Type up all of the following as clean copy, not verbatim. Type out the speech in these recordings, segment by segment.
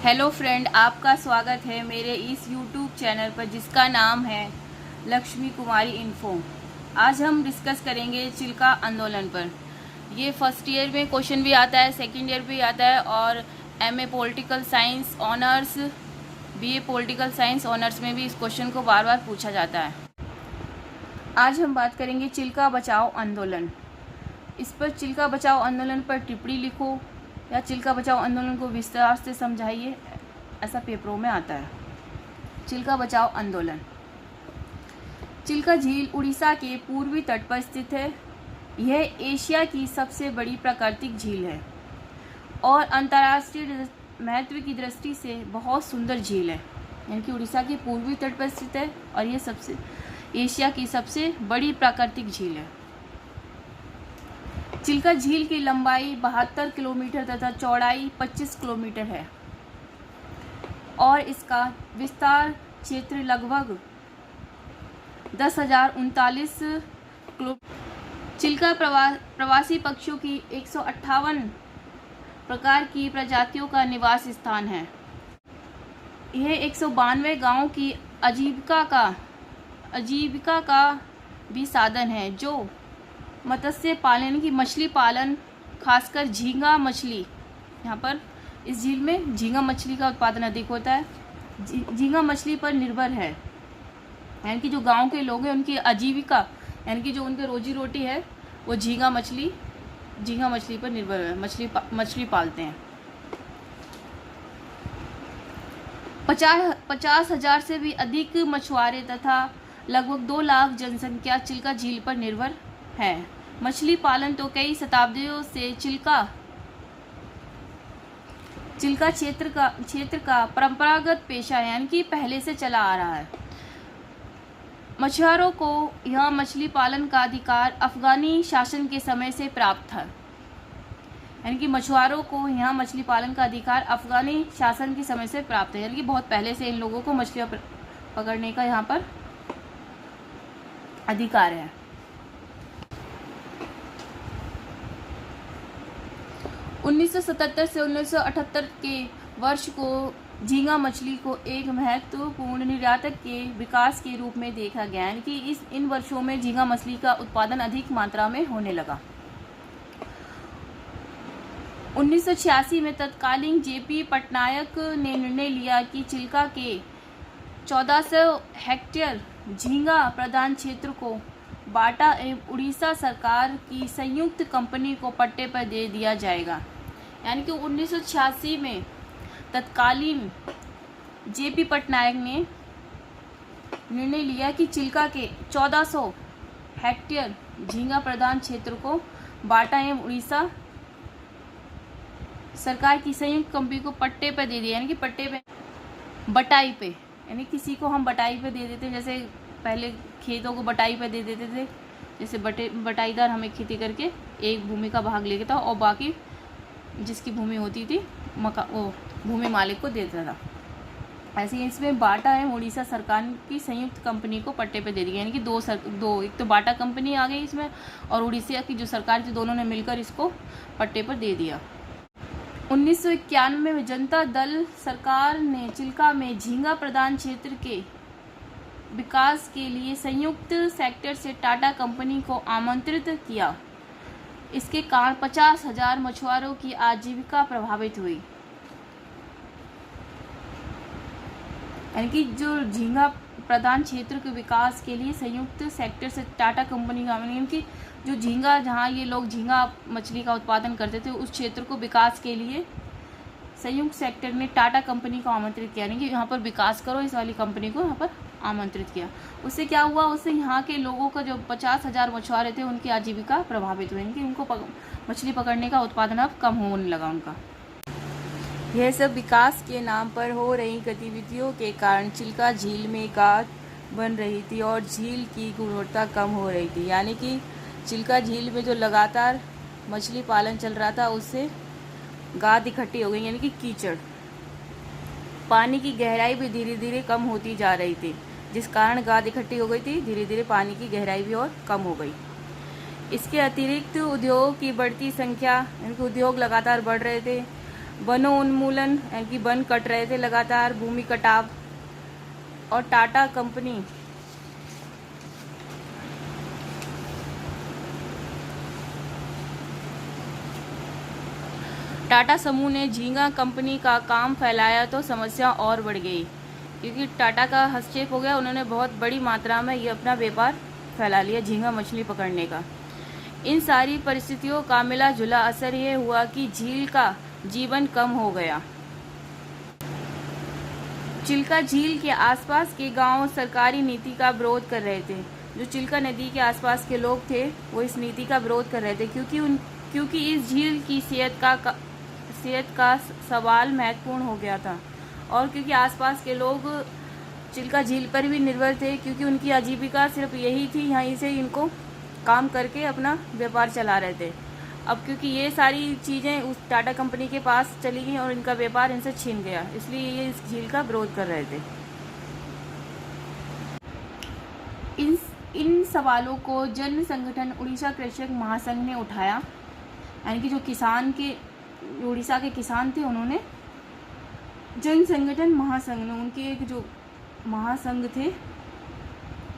Hello friend, आपका स्वागत है मेरे इस यूट्यूब चैनल पर जिसका नाम है लक्ष्मी कुमारी इन्फो। आज हम डिस्कस करेंगे चिल्का आंदोलन पर। ये फर्स्ट ईयर में क्वेश्चन भी आता है, सेकंड ईयर भी आता है और MA political science honours, BA political science honours में भी इस क्वेश्चन को बार बार पूछा जाता है। आज हम बात करेंगे चिल्का बचाओ आंदोलन। इस पर चिल्का बचाओ आंदोलन पर टिप्पणी लिखो या चिल्का बचाओ आंदोलन को विस्तार से समझाइए, ऐसा पेपरों में आता है। चिल्का बचाओ आंदोलन। चिल्का झील उड़ीसा के पूर्वी तट पर स्थित है। यह एशिया की सबसे बड़ी प्राकृतिक झील है और अंतर्राष्ट्रीय महत्व की दृष्टि से बहुत सुंदर झील है। यानी कि उड़ीसा के पूर्वी तट पर स्थित है और यह एशिया की सबसे बड़ी प्राकृतिक झील है। चिल्का झील की लंबाई 72 किलोमीटर तथा चौड़ाई 25 किलोमीटर है और इसका विस्तार क्षेत्र लगभग 10,039 किलो। चिल्का प्रवासी पक्षियों की 158 प्रकार की प्रजातियों का निवास स्थान है। यह 192 गांवों की आजीविका का भी साधन है, जो मत्स्य पालन की मछली पालन, खासकर झींगा मछली, यहाँ पर इस झील में झींगा मछली का उत्पादन अधिक होता है, झींगा मछली पर निर्भर है। यानी कि जो गांव के लोग हैं उनकी आजीविका यानी कि जो उनकी रोजी रोटी है वो झींगा मछली पर निर्भर है, मछली पालते हैं। 50,000 से भी अधिक मछुआरे तथा लगभग 2 लाख जनसंख्या चिल्का झील पर निर्भर है। मछली पालन तो कई शताब्दियों से चिल्का क्षेत्र का परंपरागत पेशा है, यानी कि पहले से चला आ रहा है। मछुआरों को यह मछली पालन का अधिकार अफगानी शासन के समय से प्राप्त था। यानी कि मछुआरों को यहाँ मछली पालन का अधिकार अफगानी शासन के समय से प्राप्त है, यानी कि बहुत पहले से इन लोगों को मछलियाँ पकड़ने का यहाँ पर अधिकार है। 1977 से 1978 के वर्ष को झींगा मछली को एक महत्वपूर्ण निर्यातक के विकास के रूप में देखा गया, यानी कि इन वर्षों में झींगा मछली का उत्पादन अधिक मात्रा में होने लगा। 1986 में तत्कालीन जेपी पटनायक ने निर्णय लिया कि चिल्का के 1400 हेक्टेयर झींगा प्रधान क्षेत्र को बाटा एवं उड़ीसा सरकार की संयुक्त कंपनी को पट्टे पर दे दिया जाएगा। यानी कि 1986 में तत्कालीन जेपी पटनायक ने निर्णय लिया कि चिल्का के 1400 हेक्टेयर झींगा प्रधान क्षेत्र को बाटा एवं उड़ीसा सरकार की संयुक्त कंपनी को पट्टे पर दे दिया। यानी कि पट्टे पे बटाई पे, यानी किसी को हम बटाई पे दे देते, जैसे पहले खेतों को बटाई पे दे देते थे, जैसे बटाईदार हमें खेती करके एक भूमि का भाग ले था और बाकी जिसकी भूमि होती थी वो भूमि मालिक को देता था। ऐसे ही इसमें बाटा एवं उड़ीसा सरकार की संयुक्त कंपनी को पट्टे पे दे दिया। यानी कि एक तो बाटा कंपनी आ गई इसमें और उड़ीसा की जो सरकार थी, दोनों ने मिलकर इसको पट्टे पर दे दिया। 1991 में जनता दल सरकार ने चिल्का में झींगा प्रधान क्षेत्र के विकास के लिए संयुक्त सेक्टर से टाटा कंपनी को आमंत्रित किया। इसके कारण 50,000 मछुआरों की आजीविका प्रभावित हुई। यानी कि जो झींगा प्रधान क्षेत्र के विकास के लिए संयुक्त सेक्टर से टाटा कंपनी का, यानी कि जो झींगा जहाँ ये लोग झींगा मछली का उत्पादन करते थे उस क्षेत्र को विकास के लिए संयुक्त सेक्टर ने टाटा कंपनी को आमंत्रित किया। यानी कि यहाँ पर विकास करो, इस वाली कंपनी को यहाँ पर आमंत्रित किया। उससे क्या हुआ, उससे यहाँ के लोगों का जो 50,000 मछुआरे थे उनकी आजीविका प्रभावित हुई, कि उनको मछली पकड़ने का उत्पादन अब कम होने लगा उनका। यह सब विकास के नाम पर हो रही गतिविधियों के कारण चिल्का झील में गाद बन रही थी और झील की गुणवत्ता कम हो रही थी। यानी कि चिल्का झील में जो लगातार मछली पालन चल रहा था उससे गाद इकट्ठी हो गई, यानी कि कीचड़। पानी की गहराई भी धीरे धीरे कम होती जा रही थी, जिस कारण गाद इकट्ठी हो गई थी, धीरे धीरे पानी की गहराई भी और कम हो गई। इसके अतिरिक्त उद्योग की बढ़ती संख्या, यानी कि उद्योग लगातार बढ़ रहे थे वनोन्मूलन यानी कि वन कट रहे थे लगातार, भूमि कटाव। और टाटा समूह ने झींगा कंपनी का काम फैलाया तो समस्या और बढ़ गई, क्योंकि टाटा का हस्तक्षेप हो गया। उन्होंने बहुत बड़ी मात्रा में ये अपना व्यापार फैला लिया झींगा मछली पकड़ने का। इन सारी परिस्थितियों का मिला जुला असर ये हुआ कि झील का जीवन कम हो गया। चिल्का झील के आसपास के गांव सरकारी नीति का विरोध कर रहे थे। जो चिल्का नदी के आसपास के लोग थे वो इस नीति का विरोध कर रहे थे, क्योंकि इस झील की सेहत का सवाल महत्वपूर्ण हो गया था। और क्योंकि आसपास के लोग चिल्का झील पर भी निर्भर थे, क्योंकि उनकी आजीविका सिर्फ यही थी, यहीं से इनको काम करके अपना व्यापार चला रहे थे। अब क्योंकि ये सारी चीज़ें उस टाटा कंपनी के पास चली गई और इनका व्यापार इनसे छीन गया, इसलिए ये इस झील का विरोध कर रहे थे। इन सवालों को जन संगठन उड़ीसा कृषक महासंघ ने उठाया, यानी कि जो उड़ीसा के किसान थे उन्होंने जन संगठन महासंघ ने, उनके एक जो महासंघ थे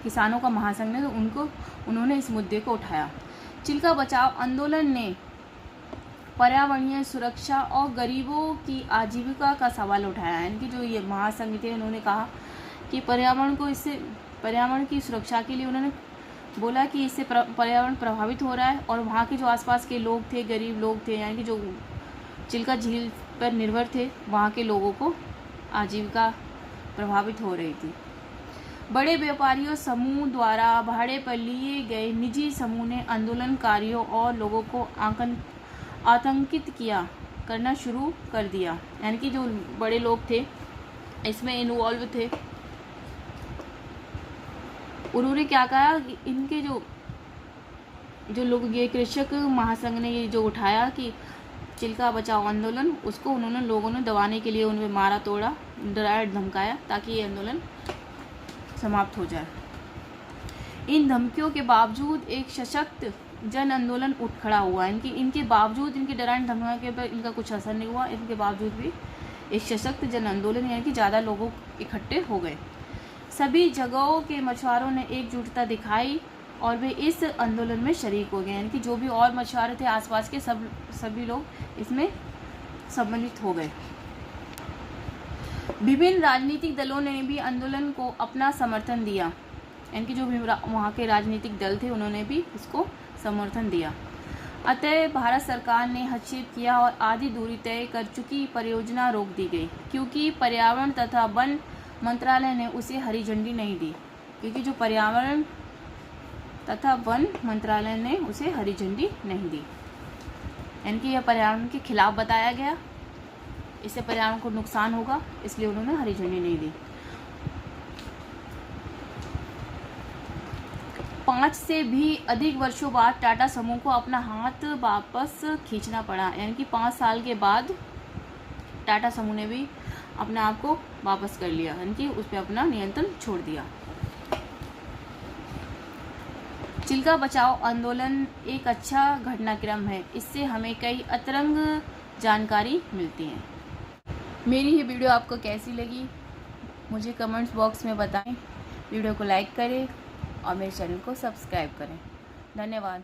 किसानों का महासंघ ने, तो उन्होंने इस मुद्दे को उठाया। चिल्का बचाओ आंदोलन ने पर्यावरणीय सुरक्षा और गरीबों की आजीविका का सवाल उठाया। यानी कि जो ये महासंघ थे उन्होंने कहा कि पर्यावरण की सुरक्षा के लिए उन्होंने बोला कि इससे पर्यावरण प्रभावित हो रहा है, और वहाँ के जो आसपास के लोग थे, गरीब लोग थे, यानी कि जो चिल्का झील पर निर्भर थे, वहाँ के लोगों को आजीविका प्रभावित हो रही थी। बड़े व्यापारियों समूह द्वारा भाड़े पर लिए गए निजी समूह ने आंदोलनकारियों और लोगों को आतंकित करना शुरू कर दिया। यानी कि जो बड़े लोग थे इसमें इन्वॉल्व थे, उन्होंने क्या कहा कि इनके जो लोग, ये कृषक महासंघ ने ये जो उठाया कि चिल्का बचाओ आंदोलन, उसको लोगों ने दबाने के लिए उन्हें मारा तोड़ा, डराया धमकाया, ताकि ये आंदोलन समाप्त हो जाए। इन धमकियों के बावजूद एक सशक्त जन आंदोलन उठ खड़ा हुआ। इनके बावजूद, इनके डराने धमकाने के पर इनका कुछ असर नहीं हुआ। इनके बावजूद भी एक सशक्त जन आंदोलन, यानी कि ज़्यादा लोग इकट्ठे हो गए। सभी जगहों के मछुआरों ने एकजुटता दिखाई और वे इस आंदोलन में शरीक हो गए। यानी कि जो भी और मछुआरे थे आसपास के, सभी लोग इसमें सम्मिलित हो गए। विभिन्न राजनीतिक दलों ने भी आंदोलन को अपना समर्थन दिया। यानी कि जो भी वहाँ के राजनीतिक दल थे उन्होंने भी इसको समर्थन दिया। अतः भारत सरकार ने हस्तक्षेप किया और आधी दूरी तय कर चुकी परियोजना रोक दी गई, क्योंकि पर्यावरण तथा वन मंत्रालय ने उसे हरी झंडी नहीं दी। क्योंकि जो पर्यावरण तथा वन मंत्रालय ने उसे हरी झंडी नहीं दी, यानी कि यह पर्यावरण के खिलाफ बताया गया, इससे पर्यावरण को नुकसान होगा, इसलिए उन्होंने हरी झंडी नहीं दी। 5 से भी अधिक वर्षों बाद टाटा समूह को अपना हाथ वापस खींचना पड़ा। यानी कि 5 साल के बाद टाटा समूह ने भी अपने आप को वापस कर लिया, यानी कि उस पर अपना नियंत्रण छोड़ दिया। चिल्का बचाओ आंदोलन एक अच्छा घटनाक्रम है, इससे हमें कई अतरंग जानकारी मिलती है। मेरी ये वीडियो आपको कैसी लगी मुझे कमेंट्स बॉक्स में बताएं। वीडियो को लाइक करें और मेरे चैनल को सब्सक्राइब करें। धन्यवाद।